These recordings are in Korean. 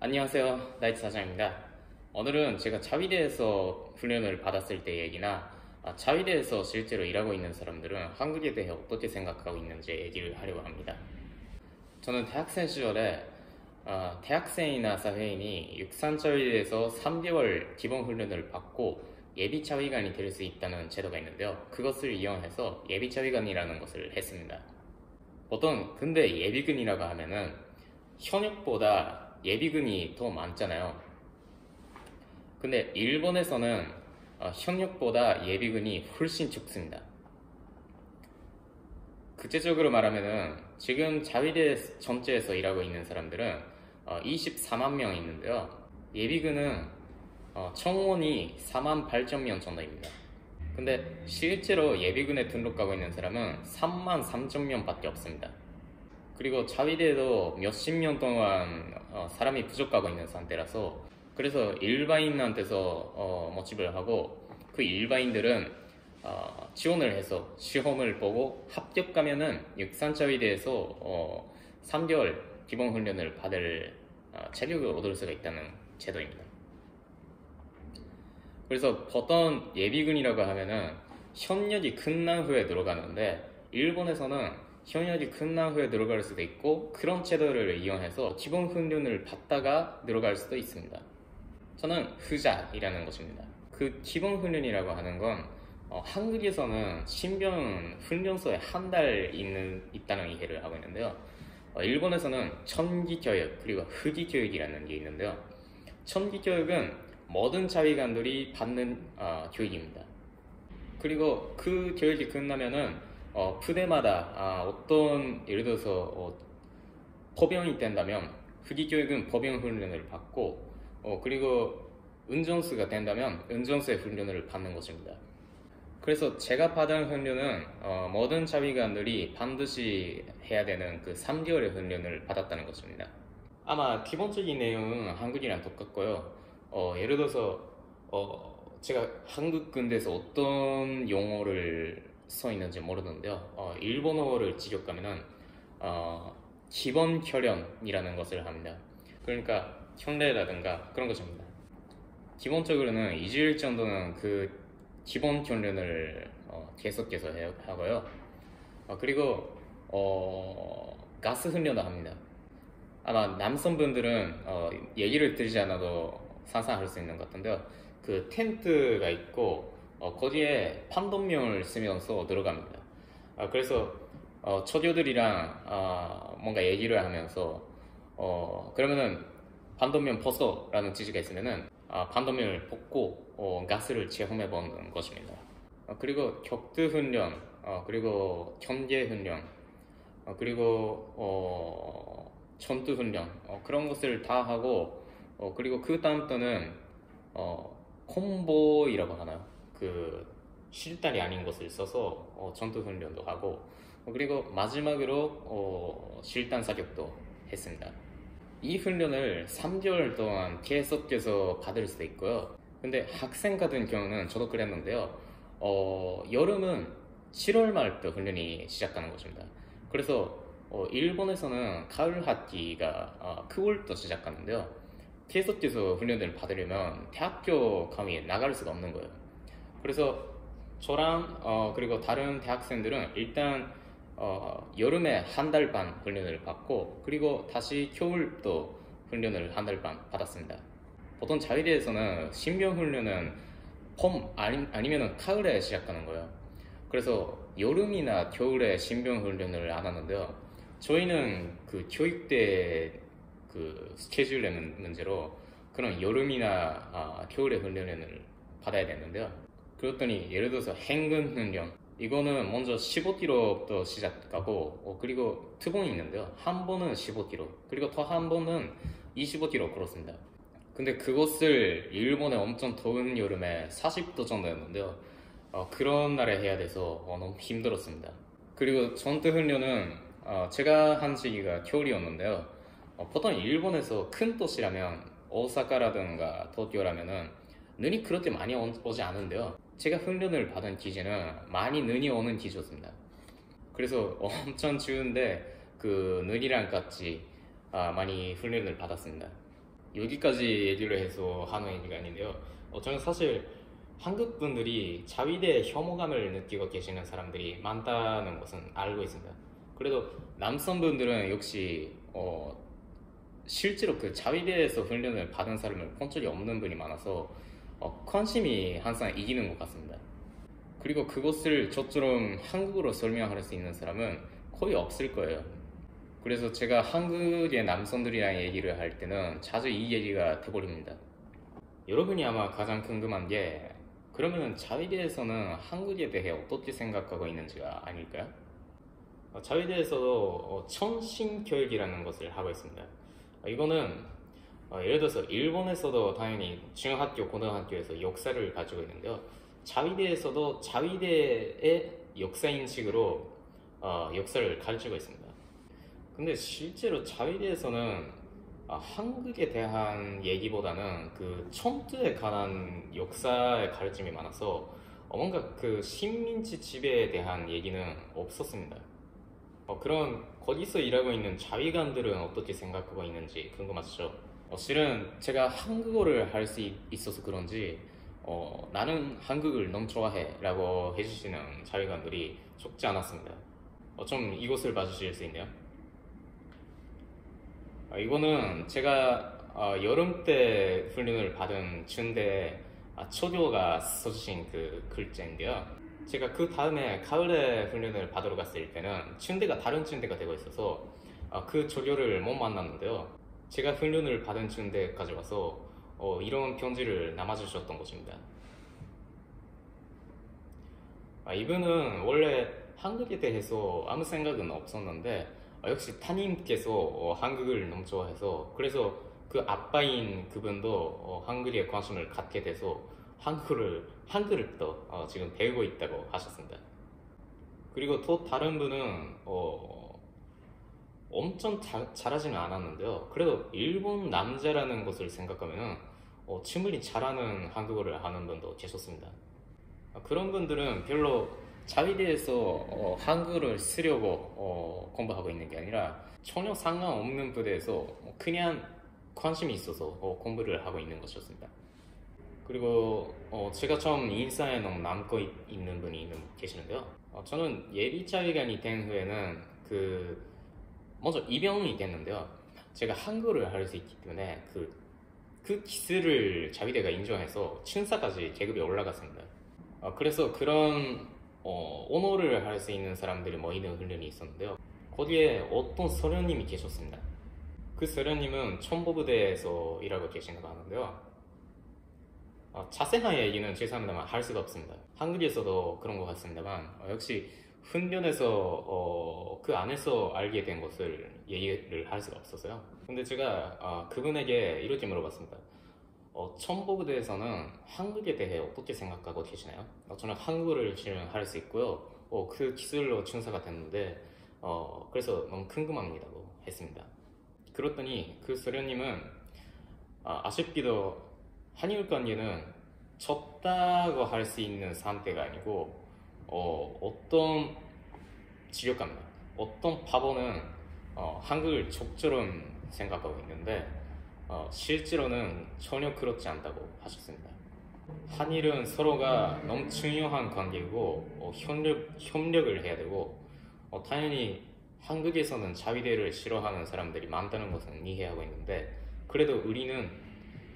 안녕하세요. 나이트 사장입니다. 오늘은 제가 자위대에서 훈련을 받았을 때 얘기나 자위대에서 실제로 일하고 있는 사람들은 한국에 대해 어떻게 생각하고 있는지 얘기를 하려고 합니다. 저는 대학생 시절에 대학생이나 사회인이 육상자위대에서 3개월 기본 훈련을 받고 예비자위관이 될 수 있다는 제도가 있는데요. 그것을 이용해서 예비자위관이라는 것을 했습니다. 보통 근데 예비군이라고 하면은 현역보다 예비군이 더 많잖아요. 근데 일본에서는 현역보다 예비군이 훨씬 적습니다. 구체적으로 말하면은 지금 자위대 전체에서 일하고 있는 사람들은 24만 명 있는데요. 예비군은 청원이 4만 8천 명 정도입니다. 근데 실제로 예비군에 등록하고 있는 사람은 3만 3천 명밖에 없습니다. 그리고 자위대도 몇십 년 동안 사람이 부족하고 있는 상태라서 그래서 일반인한테서 모집을 하고 그 일반인들은 지원을 해서 시험을 보고 합격하면은 육상자위대에서 3개월 기본 훈련을 받을 자격을 얻을 수가 있다는 제도입니다. 그래서 보통 예비군이라고 하면은 현역이 끝난 후에 들어가는데 일본에서는 현역이 끝난 후에 들어갈 수도 있고 그런 제도를 이용해서 기본 훈련을 받다가 들어갈 수도 있습니다. 저는 후자이라는 것입니다. 그 기본 훈련이라고 하는 건 한국에서는 신병 훈련소에 한 달 있다는 이해를 하고 있는데요. 일본에서는 천기교육 그리고 후기교육이라는 게 있는데요. 천기교육은 모든 자위관들이 받는 교육입니다. 그리고 그 교육이 끝나면은 부대마다 어떤 예를 들어서 포병이 된다면 후기교육은 포병 훈련을 받고 그리고 운전수가 된다면 운전수의 훈련을 받는 것입니다. 그래서 제가 받은 훈련은 모든 자위관들이 반드시 해야 되는 그 3개월의 훈련을 받았다는 것입니다. 아마 기본적인 내용은 한국이랑 똑같고요. 예를 들어서 제가 한국 군대에서 어떤 용어를 써 있는지 모르는데요. 일본어를 직역하면은 기본 교련이라는 것을 합니다. 그러니까 형례라든가 그런 것입니다. 기본적으로는 2주일 정도는 그 기본 교련을 계속해서 하고요. 그리고 가스 훈련도 합니다. 아마 남성분들은 얘기를 드리지 않아도 상상할 수 있는 것 같은데요. 그 텐트가 있고 거기에 판독명을 쓰면서 들어갑니다. 그래서 처녀들이랑 뭔가 얘기를 하면서 그러면은 판독명 벗어라는 지시가 있으면은 판독명을 벗고 가스를 체험해 보는 것입니다. 그리고 격투 훈련, 그리고 경계 훈련, 그리고 전투 훈련 그런 것을 다 하고 그리고 그 다음부터는 콤보이라고 하나요? 그 실탄이 아닌 것을 써서 전투 훈련도 하고 그리고 마지막으로 실탄 사격도 했습니다. 이 훈련을 3개월 동안 계속해서 받을 수도 있고요. 근데 학생 같은 경우는 저도 그랬는데요. 여름은 7월 말부터 훈련이 시작하는 것입니다. 그래서 일본에서는 가을 학기가 9월부터 시작하는데요. 계속해서 훈련을 받으려면 대학교 감이 나갈 수가 없는 거예요. 그래서 저랑 그리고 다른 대학생들은 일단 여름에 한 달 반 훈련을 받고 그리고 다시 겨울도 훈련을 한 달 반 받았습니다. 보통 자위대에서는 신병 훈련은 봄 아니면 가을에 시작하는 거예요. 그래서 여름이나 겨울에 신병 훈련을 안 하는데요. 저희는 그 교육대 그 스케줄의 문제로 그런 여름이나 겨울에 훈련을 받아야 되는데요. 그랬더니 예를 들어서 행군 훈련 이거는 먼저 15km부터 시작하고 그리고 두 번이 있는데요. 한 번은 15km 그리고 더 한 번은 25km 그렇습니다. 근데 그것을 일본의 엄청 더운 여름에 40도 정도였는데요. 그런 날에 해야 돼서 너무 힘들었습니다. 그리고 전투 훈련은 제가 한 시기가 겨울이었는데요. 보통 일본에서 큰 도시라면 오사카라든가 도쿄라면은 눈이 그렇게 많이 오지 않은데요. 제가 훈련을 받은 기지는 많이 눈이 오는 기지였습니다. 그래서 엄청 추운데 그 눈이랑 같이 많이 훈련을 받았습니다. 여기까지 얘기를 해서 하는 얘기가 아닌데요. 저는 사실 한국 분들이 자위대에 혐오감을 느끼고 계시는 사람들이 많다는 것은 알고 있습니다. 그래도 남성분들은 역시 실제로 그 자위대에서 훈련을 받은 사람을 본 적이 없는 분이 많아서 관심이 항상 이기는 것 같습니다. 그리고 그것을 저처럼 한국어로 설명할 수 있는 사람은 거의 없을 거예요. 그래서 제가 한국의 남성들이랑 얘기를 할 때는 자주 이 얘기가 돼버립니다. 여러분이 아마 가장 궁금한 게 그러면 자위대에서는 한국에 대해 어떻게 생각하고 있는지가 아닐까요? 자위대에서도 청신교육이라는 것을 하고 있습니다. 이거는 예를 들어서 일본에서도 당연히 중학교, 고등학교에서 역사를 가지고 있는데요. 자위대에서도 자위대의 역사인식으로 역사를 가르치고 있습니다. 근데 실제로 자위대에서는 한국에 대한 얘기보다는 그 첨트에 관한 역사의 가르침이 많아서 뭔가 그 식민지 지배에 대한 얘기는 없었습니다. 그럼 거기서 일하고 있는 자위관들은 어떻게 생각하고 있는지 궁금하시죠? 실은 제가 한국어를 할 수 있어서 그런지 나는 한국을 너무 좋아해 라고 해주시는 자위관들이 적지 않았습니다. 좀 이것을 봐주실 수 있나요? 이거는 제가 여름 때 훈련을 받은 춘대 초교가 써주신 그 글자인데요. 제가 그 다음에 가을에 훈련을 받으러 갔을 때는 춘대가 다른 춘대가 되고 있어서 그 조교를 못 만났는데요. 제가 훈련을 받은 춘대까지 와서 이런 편지를 남아주셨던 것입니다. 이분은 원래 한국에 대해서 아무 생각은 없었는데 역시 타님께서 한국을 너무 좋아해서 그래서 그 아빠인 그분도 한국에 관심을 갖게 돼서 한글을 또 지금 배우고 있다고 하셨습니다. 그리고 또 다른 분은 엄청 잘하지는 않았는데요. 그래도 일본 남자라는 것을 생각하면 충분히 잘하는 한국어를 하는 분도 계셨습니다. 그런 분들은 별로 자위대에서 한국어를 쓰려고 공부하고 있는 게 아니라 전혀 상관없는 부대에서 그냥 관심이 있어서 공부를 하고 있는 것이었습니다. 그리고 제가 처음 인상에 너무 남고 있는 분이 계시는데요. 저는 예비 자위관이 된 후에는 먼저 이병이 됐는데요. 제가 한국어를 할 수 있기 때문에 그 기술을 자위대가 인정해서 춘사까지 계급이 올라갔습니다. 그래서 그런 언어를 할 수 있는 사람들이 모이는 훈련이 있었는데요. 거기에 어떤 서련님이 계셨습니다. 그 서련님은 첨보부대에서 일하고 계신다고 하는데요. 자세한 얘기는 죄송합니다만 할 수가 없습니다. 한국에서도 그런 것 같습니다만 역시 훈련에서 그 안에서 알게 된 것을 얘기를 할 수가 없었어요. 근데 제가 그분에게 이렇게 물어봤습니다. 첨보부대에서는 한국에 대해 어떻게 생각하고 계시나요? 저는 한국어를 지금 할 수 있고요. 그 기술로 중사가 됐는데 그래서 너무 궁금합니다고 했습니다. 그랬더니 그 소련님은 아쉽게도 한일 관계는 졌다고 할 수 있는 상태가 아니고 어떤 지역감나 어떤 바보는 한국을 적처럼 생각하고 있는데 실제로는 전혀 그렇지 않다고 하셨습니다. 한일은 서로가 너무 중요한 관계이고 협력을 해야 되고 당연히 한국에서는 자위대를 싫어하는 사람들이 많다는 것은 이해하고 있는데 그래도 우리는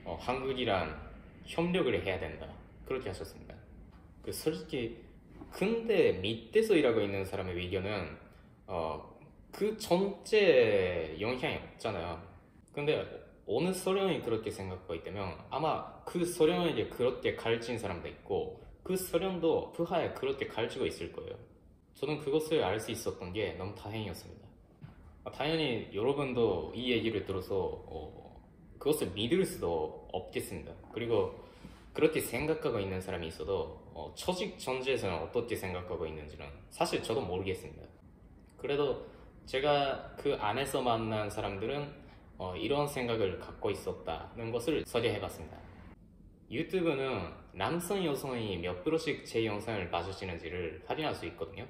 한국이랑 협력을 해야 된다 그렇게 하셨습니다. 솔직히 근데 밑에서 일하고 있는 사람의 의견은 그 전체 영향이 없잖아요. 근데 어느 소련이 그렇게 생각하고 있다면 아마 그 소련에게 그렇게 가르친 사람도 있고 그 소련도 부하에 그렇게 가르치고 있을 거예요. 저는 그것을 알 수 있었던 게 너무 다행이었습니다. 당연히 여러분도 이 얘기를 들어서 그것을 믿을 수도 없겠습니다. 그리고 그렇게 생각하고 있는 사람이 있어도 조직 전체에서는 어떻게 생각하고 있는지는 사실 저도 모르겠습니다. 그래도 제가 그 안에서 만난 사람들은 이런 생각을 갖고 있었다는 것을 소개해봤습니다. 유튜브는 남성 여성이 몇 프로씩 제 영상을 봐주시는지를 확인할 수 있거든요.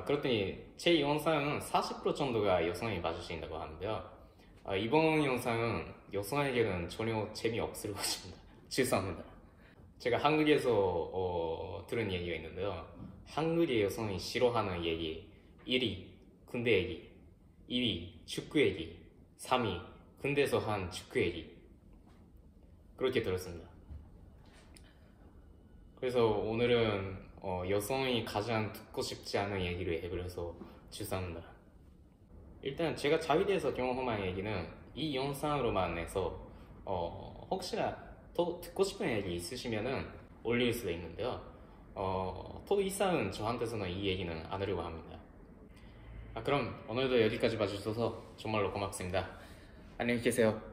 그랬더니 제 영상은 40% 정도가 여성이 봐주신다고 하는데요. 이번 영상은 여성에게는 전혀 재미없을 것입니다. 죄송합니다. 제가 한국에서 들은 얘기가 있는데요. 한국의 여성이 싫어하는 얘기 1위 군대 얘기, 2위 축구 얘기, 3위 군대에서 한 축구 얘기, 그렇게 들었습니다. 그래서 오늘은 여성이 가장 듣고 싶지 않은 얘기를 해버려서 죄송합니다. 일단 제가 자위대에서 경험한 얘기는 이 영상으로만 해서 혹시나 더 듣고 싶은 얘기 있으시면은 올릴 수도 있는데요. 더 이상은 저한테서는 이 얘기는 안 하려고 합니다. 그럼 오늘도 여기까지 봐주셔서 정말로 고맙습니다. 안녕히 계세요.